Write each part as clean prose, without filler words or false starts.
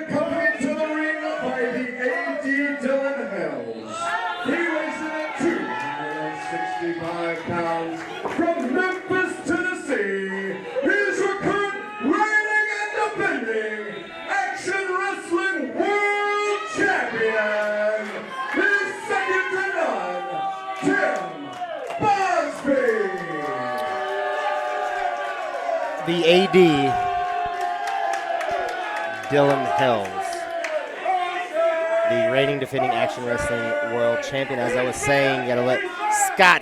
coming into the ring by the AD Dylan Hells. He weighs in at 265 pounds from Memphis, Tennessee. He's your current reigning and defending Action Wrestling World Champion. He's second to none, Tim Bosby. The AD, Dylan Hells, the reigning defending Action Wrestling World Champion. As I was saying, you gotta let Scott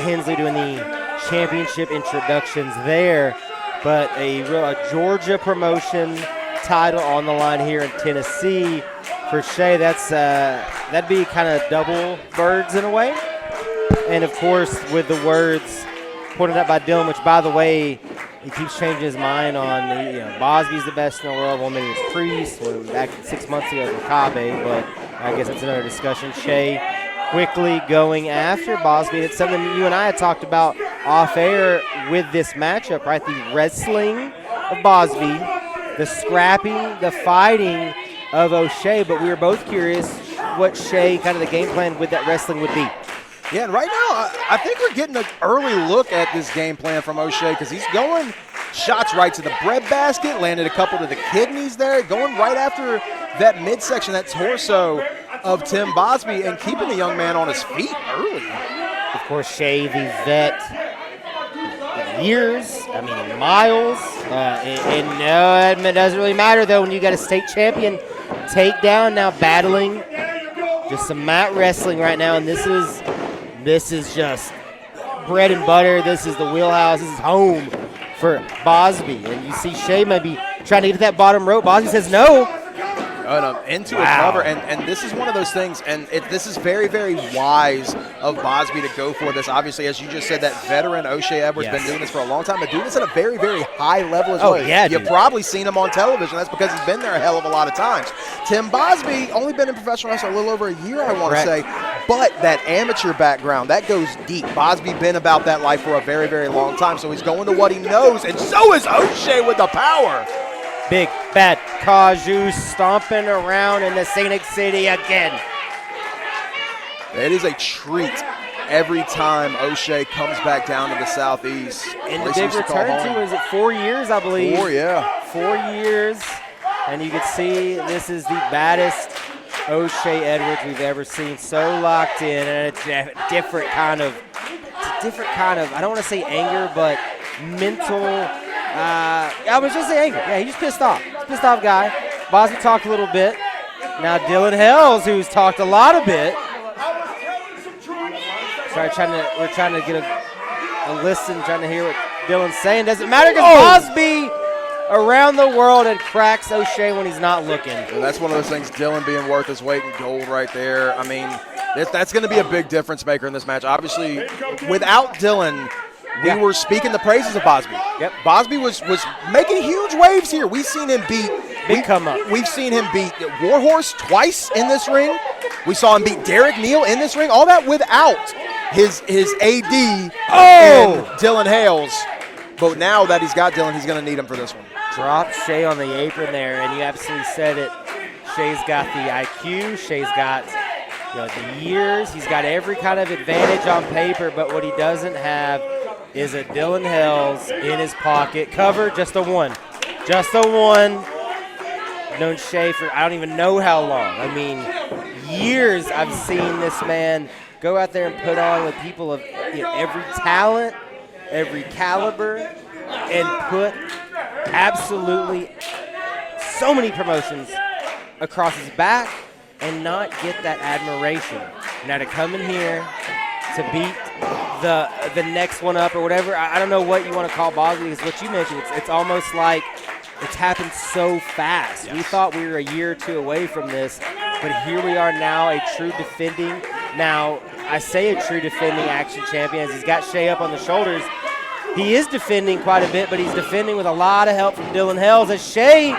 Hensley doing the championship introductions there. But a Georgia promotion title on the line here in Tennessee for Shay. That'd be kind of double birds in a way. And of course, with the words pointed out by Dylan, which by the way, he keeps changing his mind on, Bosby's the best in the world. Well, maybe it's Priest, or back 6 months ago it was Kabe, but I guess that's another discussion. Shay quickly going after Bosby. It's something you and I had talked about off air with this matchup, right? The wrestling of Bosby, the scrapping, the fighting of O'Shea, but we were both curious what Shay, kind of the game plan with that wrestling would be. Yeah, and right now, I think we're getting an early look at this game plan from O'Shea because he's going shots right to the bread basket, landed a couple to the kidneys there, going right after that midsection, that torso of Tim Bosby, and keeping the young man on his feet early. Of course, Shay, the vet, years, miles, and it doesn't really matter, though, when you got a state champion takedown now battling just some mat wrestling right now, and this is just bread and butter. This is the wheelhouse. This is home for Bosby. And you see Shay maybe trying to get to that bottom rope. Bosby says no. Into a cover, and this is one of those things, and this is very, very wise of Bosby to go for this. Obviously, as you just said, that veteran O'Shea Edwards been doing this for a long time, but doing this at a very, very high level as well. Yeah, You've probably seen him on television. That's because he's been there a hell of a lot of times. Tim Bosby, only been in professional wrestling a little over a year, I want to say, but that amateur background, that goes deep. Bosby been about that life for a very, very long time, so he's going to what he knows, and so is O'Shea with the power. Big Bad Kaju stomping around in the Scenic City again. It is a treat every time O'Shea comes back down to the Southeast. And the big return to, is it 4 years, I believe? 4, yeah. 4 years. And you can see this is the baddest O'Shea Edwards we've ever seen. So locked in, and it's a different kind of, I don't want to say anger, but mental. I was just saying anger. Yeah, he's just pissed off. He's a pissed off guy. Bosby talked a little bit. Now Dylan Hells, who's talked a lot of bit. We're trying to get a listen, trying to hear what Dylan's saying. Doesn't matter because Bosby around the world and cracks O'Shea when he's not looking. And that's one of those things, Dylan being worth his weight in gold right there. I mean, that's going to be a big difference maker in this match. Obviously, without Dylan, we were speaking the praises of Bosby. Yep. Bosby was making huge waves here. We've seen him beat We've seen him beat Warhorse twice in this ring. We saw him beat Derek Neal in this ring. All that without his AD and Dylan Hales. But now that he's got Dylan, he's going to need him for this one. Dropped Shay on the apron there, and you absolutely said it. Shay's got the IQ. Shay's got the years. He's got every kind of advantage on paper, but what he doesn't have is a Dylan Hells in his pocket. Cover, just a one. Just a one. Known Shay for I don't even know how long. I mean, years I've seen this man go out there and put on with people of every talent, every caliber, and put absolutely so many promotions across his back and not get that admiration. Now to come in here to beat the next one up or whatever, I don't know what you want to call Bosby, because what you mentioned, it's almost like it's happened so fast. Yes. We thought we were a year or two away from this, but here we are now, a true defending. Now, I say a true defending Action Champion as he's got Shay up on the shoulders. He is defending quite a bit, but he's defending with a lot of help from Dylan Hells as Shay.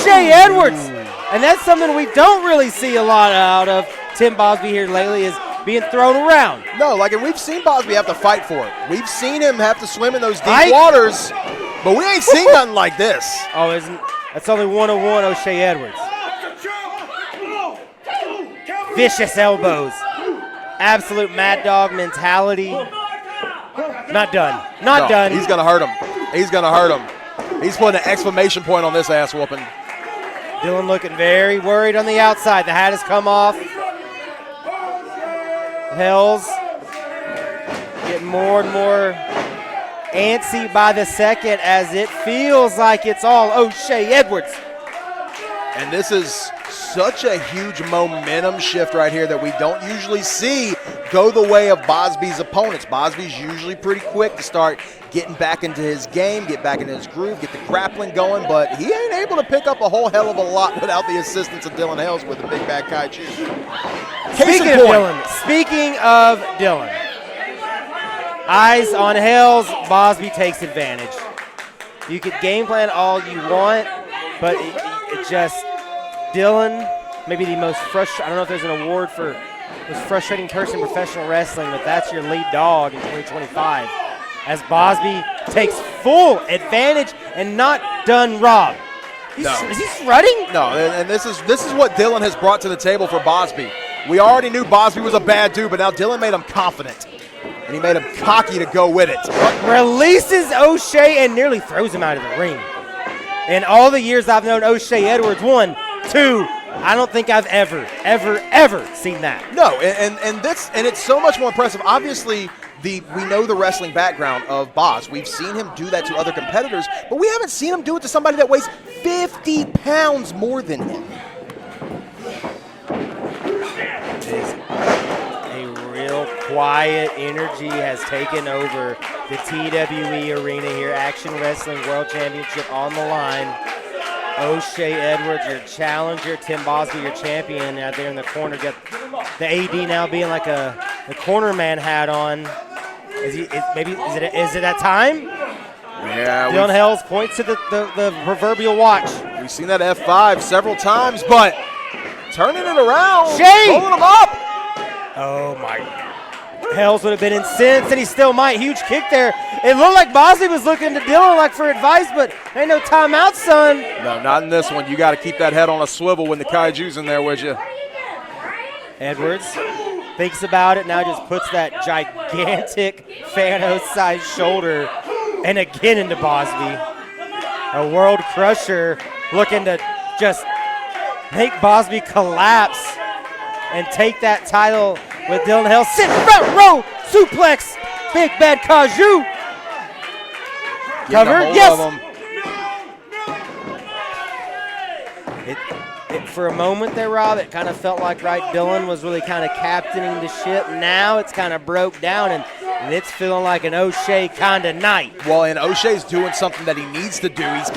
Shay Edwards. And that's something we don't really see a lot out of Tim Bosby here lately, is being thrown around. No, and we've seen Bosby have to fight for it. We've seen him have to swim in those deep waters. But we ain't seen nothing like this. Oh, that's only 101 O'Shea Edwards. Vicious elbows. Absolute mad dog mentality. Not done. Not done. He's going to hurt him. He's going to hurt him. He's putting an exclamation point on this ass whooping. Dylan looking very worried on the outside. The hat has come off. Hells getting more and more antsy by the second as it feels like it's all O'Shea Edwards. And this is such a huge momentum shift right here that we don't usually see go the way of Bosby's opponents. Bosby's usually pretty quick to start getting back into his game, get back into his groove, get the grappling going, but he ain't able to pick up a whole hell of a lot without the assistance of Dylan Hells with the big bad kaiju. Speaking of Dylan, eyes on Hells, Bosby takes advantage. You could game plan all you want, but it just, Dylan, maybe the most frustrating, I don't know if there's an award for most frustrating person in professional wrestling, but that's your lead dog in 2025. As Bosby takes full advantage and not done Rob. Is he strutting? No, and this is what Dylan has brought to the table for Bosby. We already knew Bosby was a bad dude, but now Dylan made him confident. And he made him cocky to go with it. Releases O'Shea and nearly throws him out of the ring. In all the years I've known O'Shea Edwards, 1, 2, I don't think I've ever seen that. No, and it's so much more impressive. Obviously, we know the wrestling background of Bos. We've seen him do that to other competitors, but we haven't seen him do it to somebody that weighs 50 pounds more than him. It is a real quiet energy has taken over the TWE arena here. Action Wrestling World Championship on the line. O'Shea Edwards, your challenger. Tim Bosby, your champion, out there in the corner. Got the AD now being like the corner man hat on. Is it that time? Yeah. Dylan Hells points to the proverbial watch. We've seen that F5 several times, but turning it around, Shea! rolling him up. Oh my! Hells would have been incensed, and he still might. Huge kick there. It looked like Bosby was looking to Dylan like for advice, but ain't no timeout, son. No, not in this one. You got to keep that head on a swivel when the kaiju's in there with you. Edwards thinks about it, now just puts that gigantic Thanos-sized shoulder and again into Bosby. A world crusher looking to just make Bosby collapse and take that title with Dylan Hells. Sit front row, suplex, big bad Kaju. Cover, yes. For a moment there, Rob, it kind of felt like, right, Dylan was really kind of captaining the ship. Now it's kind of broke down, and it's feeling like an O'Shea kind of night. Well, and O'Shea's doing something that he needs to do. He's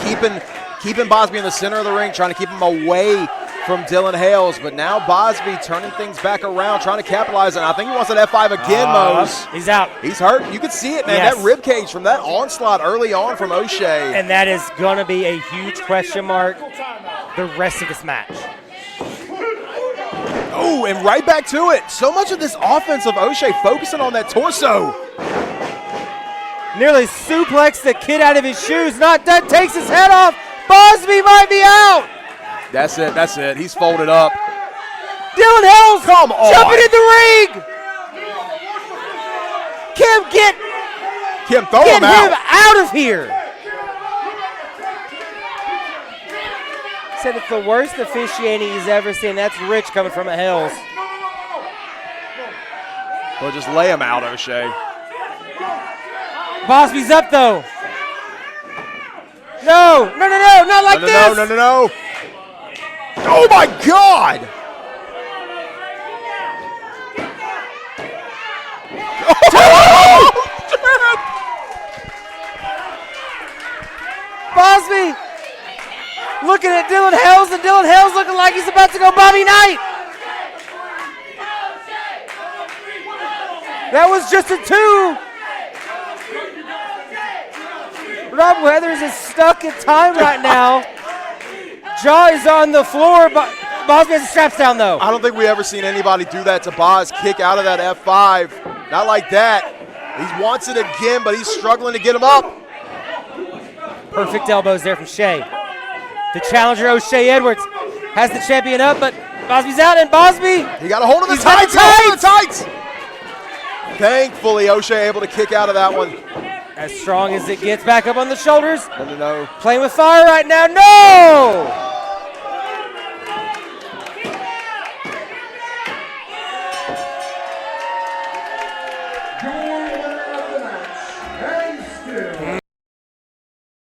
keeping Bosby in the center of the ring, trying to keep him away from Dylan Hales. But now Bosby turning things back around, trying to capitalize. And I think he wants that F5 again, Mose. He's out. He's hurt. You can see it, man. Yes. That rib cage from that onslaught early on from O'Shea. And that is going to be a huge question mark the rest of this match. Oh, and right back to it. So much of this offense of O'Shea focusing on that torso. Nearly suplexed the kid out of his shoes. Not done. Takes his head off. Bosby might be out. That's it. He's folded up. Dylan Hells Come on. jumping in the ring. Kim, throw him out. out of here. Said it's the worst officiating he's ever seen. That's Rich coming from a Hells. Well, just lay him out, O'Shea. Bosby's up though. No, not like this. No. Oh my God! Bosby looking at Dylan Hells, and Dylan Hells looking like he's about to go Bobby Knight. That was just a 2. Rob Weathers is stuck in time right now. Jaw is on the floor, but Bosby has the straps down though. I don't think we ever seen anybody do that to Boz, kick out of that F5. Not like that. He wants it again, but he's struggling to get him up. Perfect elbows there from Shea. The challenger, O'Shea Edwards, has the champion up, but Bosby's out, and Bosby. He got a hold of the He's got tights. the He got a hold of the tights. Thankfully, O'Shea able to kick out of that one. As strong as it gets, back up on the shoulders. No. Playing with fire right now, no!